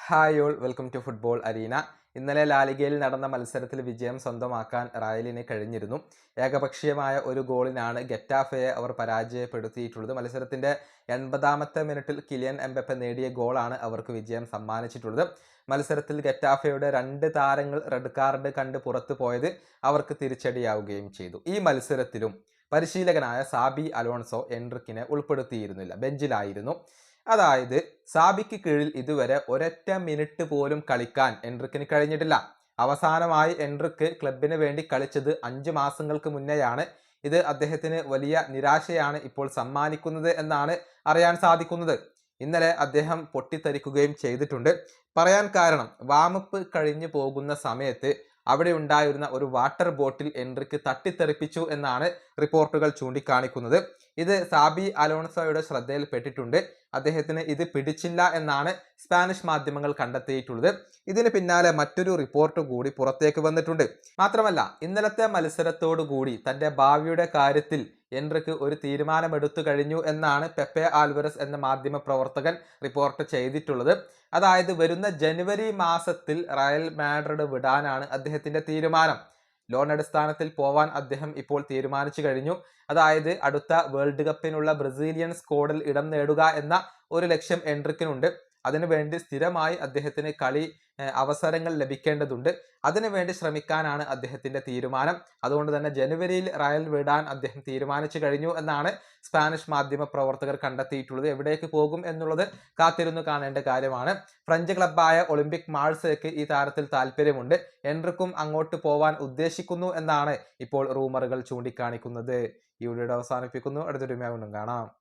Hi all welcome to football arena. ഇന്നലെ ലാലിഗയിൽ നടന്ന മത്സരത്തിൽ വിജയം സ്വന്തമാക്കാൻ റയലിന് കഴിഞ്ഞിരുന്നു. ഏകപക്ഷീയമായ ഒരു ഗോളിനാണ് ഗെറ്റാഫയെ അവർ പരാജയപ്പെടുത്തിയിട്ടുള്ളത്. മത്സരത്തിൻ്റെ 80-ാമത്തെ മിനിറ്റിൽ കിലിയൻ എംബപ്പെ നേടിയ ഗോളാണ് അവർക്ക് വിജയം സമ്മാനിച്ചിട്ടുള്ളത്. മത്സരത്തിൽ ഗെറ്റാഫയുടെ 2 താരങ്ങൾ റെഡ് കാർഡ് കണ്ട് പുറത്തു പോയത് അവർക്ക് തിരിച്ചടിയാവുകയും ചെയ്തു. ഈ മത്സരത്തിലും പരിശീലകനായ സാബി അലോൺസോ എൻട്രിക്കിനെ ഉൾപ്പെടുത്തിയിരുന്നില്ല, ബെഞ്ചിലായിരുന്നു. അതായത് സാബിക്ക് കീഴിൽ ഇതുവരെ ഒരൊറ്റ മിനിറ്റ് പോലും കളിക്കാൻ എൻട്രിക്കിന് കഴിഞ്ഞിട്ടില്ല. അവസാനമായി എൻട്രിക്ക് ക്ലബിന് വേണ്ടി കളിച്ചത് 5 മാസങ്ങൾക്ക് മുന്നെയാണ്. ഇത് അദ്ദേഹത്തിന് വലിയ നിരാശയാണ് ഇപ്പോൾ സമ്മാനിക്കുന്നത് എന്നാണ് അറിയാൻ സാധിക്കുന്നത്. ഇന്നലെ അദ്ദേഹം പൊട്ടിത്തെറിക്കുകയും ചെയ്തിട്ടുണ്ട്. പറയാൻ കാരണം, വാമപ്പ് കഴിഞ്ഞു പോകുന്ന സമയത്ത് അവിടെ ഉണ്ടായിരുന്ന ഒരു വാട്ടർ ബോട്ടിൽ എൻട്രിക്ക് തട്ടിത്തെറിപ്പിച്ചു എന്നാണ് റിപ്പോർട്ടുകൾ ചൂണ്ടിക്കാണിക്കുന്നത്. ഇത് സാബി അലോൺസോയുടെ ശ്രദ്ധയിൽപ്പെട്ടിട്ടുണ്ട്. അദ്ദേഹത്തിന് ഇത് പിടിച്ചില്ല എന്നാണ് സ്പാനിഷ് മാധ്യമങ്ങൾ കണ്ടെത്തിയിട്ടുള്ളത്. ഇതിന് പിന്നാലെ മറ്റൊരു റിപ്പോർട്ട് കൂടി പുറത്തേക്ക് വന്നിട്ടുണ്ട്. മാത്രമല്ല, ഇന്നലത്തെ മത്സരത്തോടു കൂടി തന്റെ ഭാവിയുടെ കാര്യത്തിൽ എൻട്രിക്ക് ഒരു തീരുമാനമെടുത്തു കഴിഞ്ഞു എന്നാണ് പെപ്പെ ആൽവരസ് എന്ന മാധ്യമ പ്രവർത്തകൻ റിപ്പോർട്ട് ചെയ്തിട്ടുള്ളത്. അതായത് വരുന്ന ജനുവരി മാസത്തിൽ റയൽ മാഡ്രിഡ് വിടാനാണ് അദ്ദേഹത്തിന്റെ തീരുമാനം. ലോൺ അടിസ്ഥാനത്തിൽ പോവാൻ അദ്ദേഹം ഇപ്പോൾ തീരുമാനിച്ചു കഴിഞ്ഞു. അതായത് അടുത്ത വേൾഡ് കപ്പിനുള്ള ബ്രസീലിയൻ സ്ക്വാഡിൽ ഇടം നേടുക എന്ന ഒരു ലക്ഷ്യം എൻട്രിക്കിനുണ്ട്. അതിനുവേണ്ടി സ്ഥിരമായി അദ്ദേഹത്തിന് കളി അവസരങ്ങൾ ലഭിക്കേണ്ടതുണ്ട്. അതിനുവേണ്ടി ശ്രമിക്കാനാണ് അദ്ദേഹത്തിന്റെ തീരുമാനം. അതുകൊണ്ട് തന്നെ ജനുവരിയിൽ റയൽ വിടാൻ അദ്ദേഹം തീരുമാനിച്ചു കഴിഞ്ഞു എന്നാണ് സ്പാനിഷ് മാധ്യമ പ്രവർത്തകർ കണ്ടെത്തിയിട്ടുള്ളത്. എവിടേക്ക് പോകും എന്നുള്ളത് കാത്തിരുന്നു കാണേണ്ട കാര്യമാണ്. ഫ്രഞ്ച് ക്ലബ്ബായ ഒളിമ്പിക് മാഴ്സയ്ക്ക് ഈ താരത്തിൽ താല്പര്യമുണ്ട്. എൻട്രിക്കും അങ്ങോട്ട് പോവാൻ ഉദ്ദേശിക്കുന്നു എന്നാണ് ഇപ്പോൾ റൂമറുകൾ ചൂണ്ടിക്കാണിക്കുന്നത്. ഈ വീഡിയോ അവസാനിപ്പിക്കുന്നു. അടുത്തൊരു വീണ്ടും കാണാം.